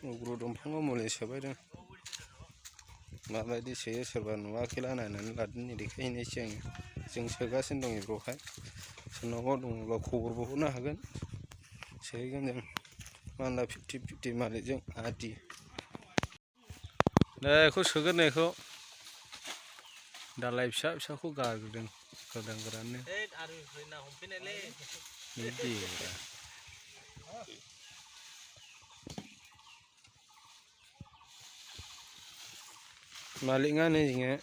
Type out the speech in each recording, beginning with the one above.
उग्र दंफाङाव मुलि सोबायदों माबायदि सोयो सोरबा नुवाखैला नायनानै लादोनि देखायहैनायसै आङो जों सोगासिनो दं बेवहाय सोरनावबा दङब्ला खबरबो हरनो हागोन सोहैगोन जों मानला 50-50 मालिकजों आदि बेखौ सोगोन बेखौ दालाय फिसा फिसाखौ गारग्रोदों गोदान गोदाननो बिदि मालिकआ नै जोङो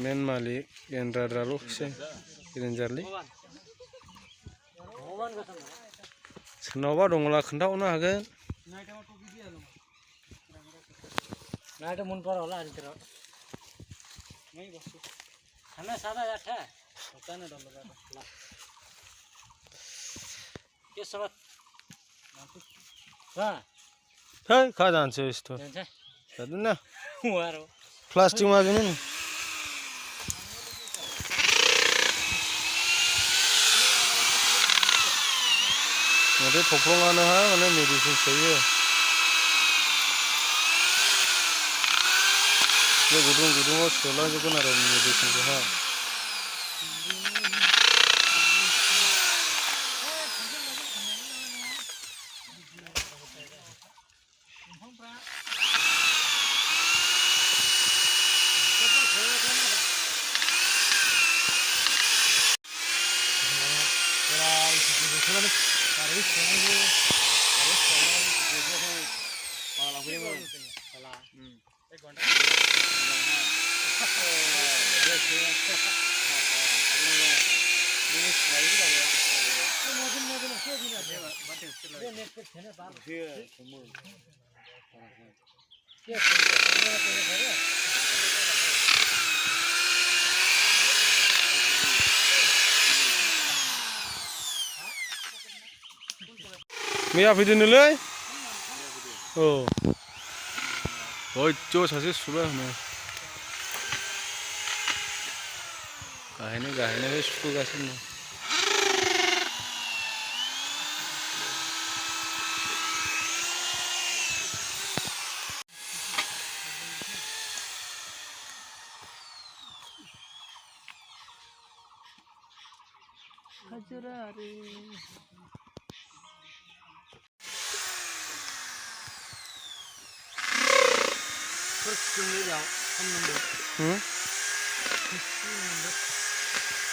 मेन मालिक गेन्द्राद्राल'सै रेन्जारलै सोरनावबा दङब्ला खोन्थाहरनो हागोन नायट मन पर होला अंतर नहीं बस खाना सादा जाता है होता ना डल लगा के सब हां हे खा जान्छ यस्तो जान्छ न वारो प्लास्टिक मा पनि मैले थफ्लङानो हा माने मेडिसिन सोयो बे गुदुं गुदुङाव सोलांजोबगोन आरो मेडिसिनखौहा मैया फैदोंनोलै औ हयथ' सासे सुबाय होनो गाहायनो सुगासिनो दं हाजरारे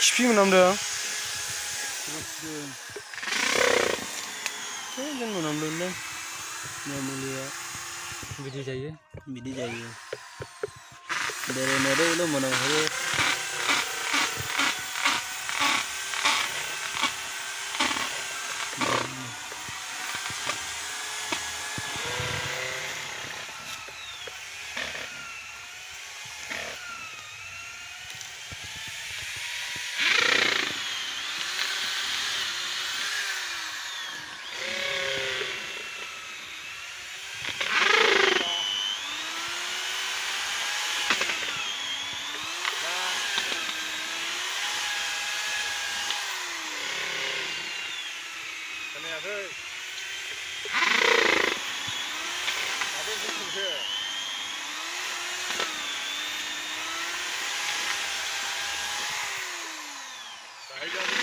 खिफि मोनामदों जों मोनामदोंलै मुलिया बिदि जायो बेरायनायल' मोनामहैयो I got